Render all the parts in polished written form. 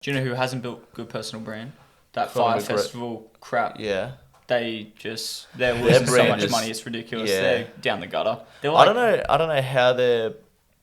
Do you know who hasn't built good personal brand? That Probably Fyre Festival crap. Yeah. They're losing so brand much is- money. It's ridiculous. yeah. They're down the gutter. They're I don't know how they're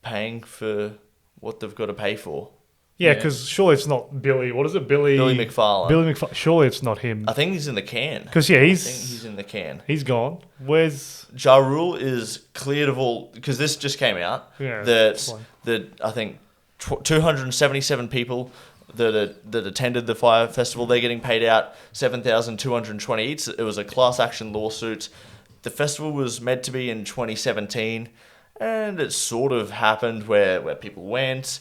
paying for what they've got to pay for. Yeah, because surely it's not Billy. What is it, Billy McFarlane. Billy McFarlane. Surely it's not him. I think he's in the can. Because I think he's in the can. he's gone. Where's Ja Rule is cleared of all, because this just came out. Yeah, that I think 277 people that attended the Fyre Festival, they're getting paid out $7,220 each. It was a class action lawsuit. The festival was meant to be in 2017, and it sort of happened where people went.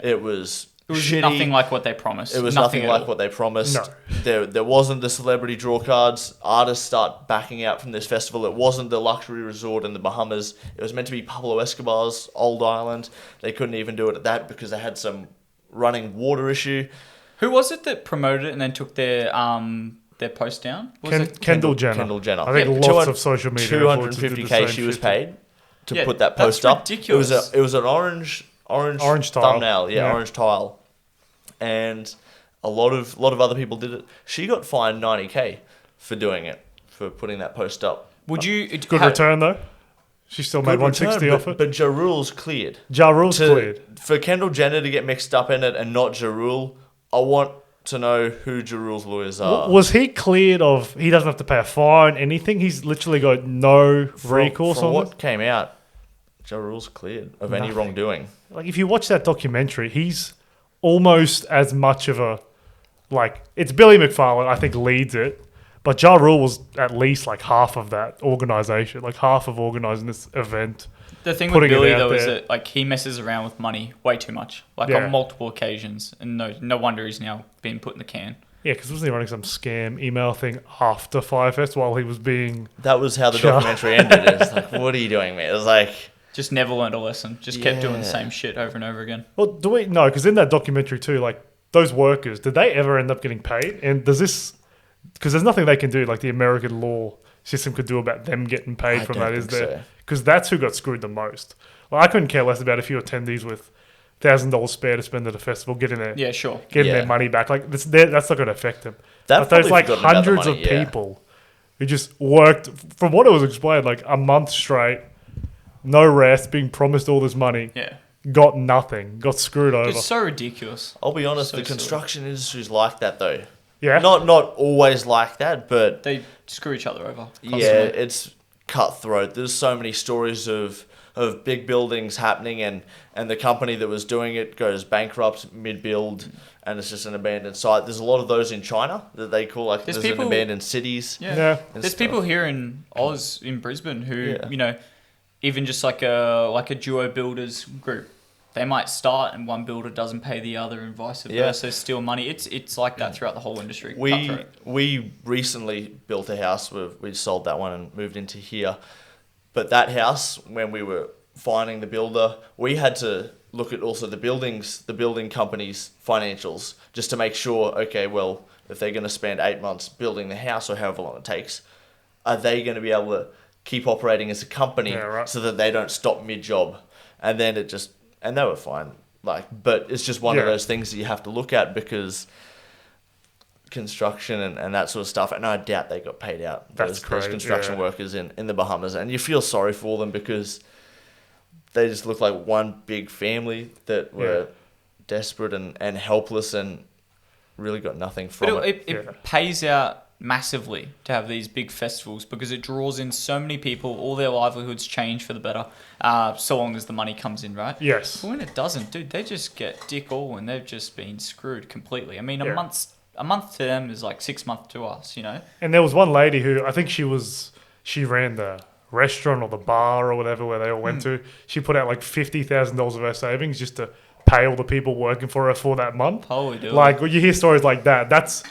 It was shitty. nothing like what they promised. It was nothing like what they promised. No. There wasn't the celebrity draw cards. Artists start backing out from this festival. It wasn't the luxury resort in the Bahamas. It was meant to be Pablo Escobar's old island. They couldn't even do it at that because they had some running water issue. Who was it that promoted it and then took their post down? Kendall Jenner. Kendall Jenner. I think lots of social media. $250K she was paid to put that post up. Ridiculous. It was an orange tile. thumbnail, orange tile, and a lot of other people did it. She got fined $90K for doing it, for putting that post up. Would you good return though? She still made $160 off it. But Ja Rule's cleared. Ja Rule's cleared. For Kendall Jenner to get mixed up in it and not Ja Rule, I want to know who Ja Rule's lawyers are. Was he cleared of? He doesn't have to pay a fine, anything. He's literally got no recourse from on what it. came out. Ja Rule's cleared of any wrongdoing. Like if you watch that documentary, he's almost as much of a it's Billy McFarlane, I think, leads it. But Ja Rule was at least like half of that organization, like half of organizing this event. The thing with Billy though is that like he messes around with money way too much, on multiple occasions, and no wonder he's now being put in the can. Yeah, because wasn't he running some scam email thing after Fyre Fest while he was being? That was how the documentary ended. It's like, what are you doing, man? It was like just never learned a lesson. Just kept doing the same shit over and over again. Well, do we no? Because in that documentary too, like those workers, did they ever end up getting paid? And does this? Because there's nothing they can do, like the American law system could do about them getting paid from that, is there? Because that's who got screwed the most. Like, I couldn't care less about a few attendees with $1,000 spare to spend at a festival getting their their money back. Like that's not going to affect them. But those like hundreds of people who just worked, from what it was explained, like a month straight, no rest, being promised all this money. Yeah. Got nothing. Got screwed over. It's so ridiculous. I'll be honest, the construction industry's like that though. Yeah. Not always like that, but they screw each other over. Constantly. Yeah, it's cutthroat. There's so many stories of big buildings happening and the company that was doing it goes bankrupt mid-build and it's just an abandoned site. There's a lot of those in China that they call like there's an abandoned cities. Yeah. There's people here in Oz, in Brisbane, who, even just like a duo builders group, they might start and one builder doesn't pay the other and vice versa, steal money. It's like that throughout the whole industry. We recently built a house. We sold that one and moved into here. But that house, when we were finding the builder, we had to look at also the building company's financials just to make sure, okay, well, if they're going to spend 8 months building the house or however long it takes, are they going to be able to keep operating as a company so that they don't stop mid-job? And then and they were fine. But it's just one of those things that you have to look at because construction and that sort of stuff. And I doubt they got paid out. Those construction workers in the Bahamas. And you feel sorry for them because they just look like one big family that were desperate and helpless and really got nothing from it. It pays out massively to have these big festivals because it draws in so many people. All their livelihoods change for the better, so long as the money comes in, right? Yes. But when it doesn't, dude, they just get dick all and they've just been screwed completely. I mean, a month to them is like 6 months to us, And there was one lady who, I think she ran the restaurant or the bar or whatever where they all went to. She put out like $50,000 of her savings just to pay all the people working for her for that month. Holy dude. Like, when you hear stories like that, that's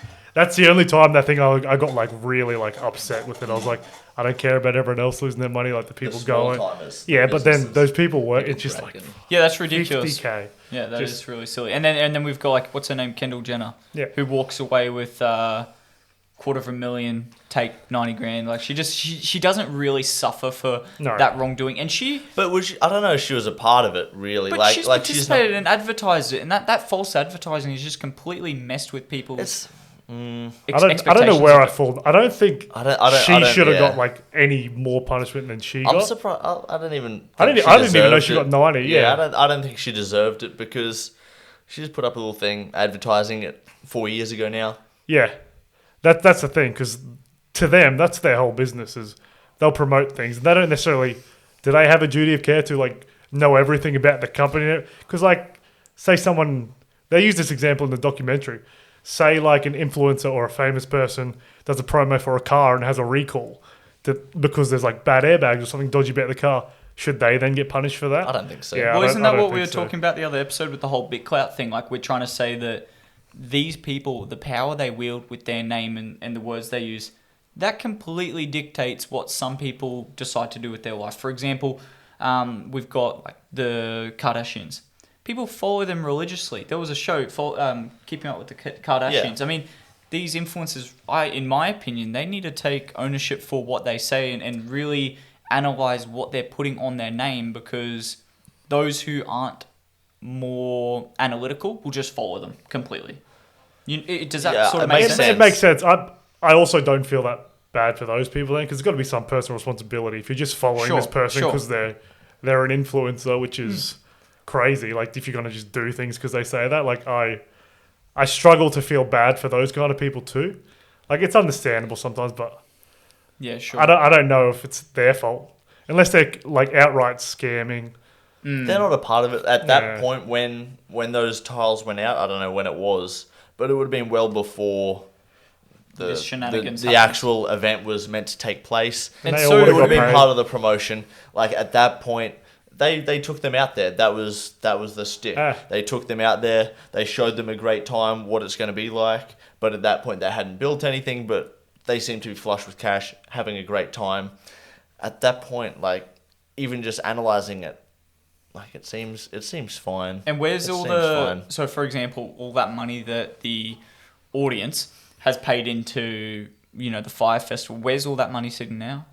the only time I got like really like upset with it. I was like, I don't care about everyone else losing their money, like the people going. Yeah, but then those people work. It's just like that's ridiculous. $50K. Yeah, that is really silly. And then we've got like what's her name, Kendall Jenner, who walks away with $250,000, take 90 grand. Like she doesn't really suffer for that wrongdoing, and she. But I don't know if she was a part of it really. But she's participated and advertised it, and that false advertising is just completely messed with people's. I don't know where I fall. I don't think she should have got like any more punishment than she got. I'm surprised. I didn't even know she got 90. Yeah, I don't think she deserved it because she just put up a little thing advertising it 4 years ago now. Yeah, that's the thing, because to them that's their whole business, is they'll promote things. They don't necessarily. Do they have a duty of care to like know everything about the company? Because like, say someone, they use this example in the documentary. Say like an influencer or a famous person does a promo for a car and has a recall because there's like bad airbags or something dodgy about the car. Should they then get punished for that? I don't think so. Yeah, well, isn't that what we were talking about the other episode with the whole BitClout thing? Like, we're trying to say that these people, the power they wield with their name and the words they use, that completely dictates what some people decide to do with their life. For example, we've got like the Kardashians. People follow them religiously. There was a show, Keeping Up with the Kardashians. Yeah. I mean, these influencers, in my opinion, they need to take ownership for what they say and really analyze what they're putting on their name, because those who aren't more analytical will just follow them completely. Does that sort of make sense? It makes sense. I also don't feel that bad for those people then, because there's got to be some personal responsibility. If you're just following this person because they're an influencer, which is... crazy. Like, if you're going to just do things because they say that, like, I struggle to feel bad for those kind of people too. Like, it's understandable sometimes, but yeah, sure. I don't know if it's their fault unless they're like outright scamming. They're not a part of it at that point when those tiles went out. I don't know when it was, but it would have been well before the actual event was meant to take place. And so it would have been part of the promotion. Like, at that point, They took them out there. That was the stick. They took them out there. They showed them a great time, what it's going to be like. But at that point, they hadn't built anything. But they seemed to be flush with cash, having a great time. At that point, like, even just analyzing it, like, it seems fine. And where's so for example, all that money that the audience has paid into, the Fyre Festival, where's all that money sitting now?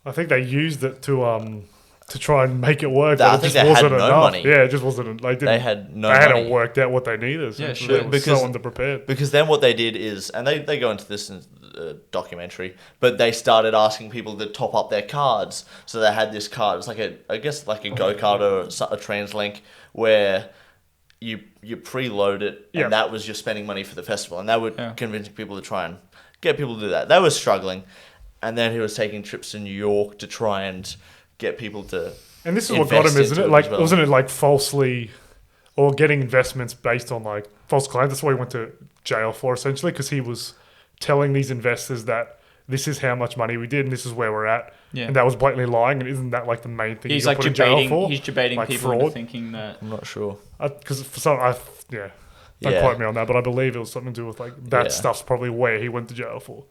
I think they used it to try and make it work. I think they had no money. Yeah, it just wasn't. They had no money. They hadn't worked out what they needed. Yeah, sure. They were so underprepared. Because then what they did is, and they go into this in the documentary, but they started asking people to top up their cards. So they had this card. It was like a go-kart or a TransLink where you preload it, and that was your spending money for the festival. And they were convincing people to try and get people to do that. They were struggling. And then he was taking trips to New York to try and get people to. And this is what got him, isn't it? Like, wasn't it like falsely, or getting investments based on like false claims? That's what he went to jail for, essentially, because he was telling these investors that this is how much money we did and this is where we're at, and that was blatantly lying. And isn't that like the main thing he's you like put in jail for? He's debating like people into thinking that. I'm not sure because for some, don't quote me on that, but I believe it was something to do with like that stuff's probably where he went to jail for.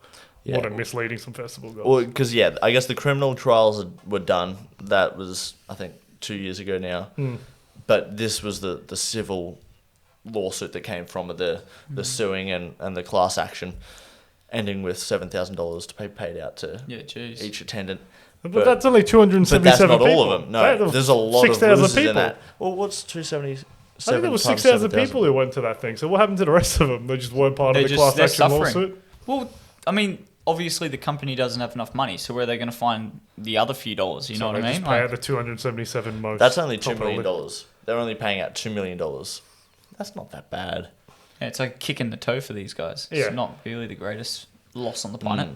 More than misleading some festival goals. Well, because, I guess the criminal trials were done. That was, I think, 2 years ago now. But this was the civil lawsuit that came from the suing and the class action, ending with $7,000 to be paid out to each attendant. But that's only 277 But that's not people. all of them. No, there's a lot of losers in that. Well, what's 277? I think there was 6,000 people who went to that thing. So what happened to the rest of them? They just weren't part of the class action lawsuit? Well, I mean, obviously the company doesn't have enough money, so where are they going to find the other few dollars? You know what I mean? Just pay out the 277 most. That's only $2 million. They're only paying out $2 million. That's not that bad. Yeah, it's like a kick in the toe for these guys. It's not really the greatest loss on the planet.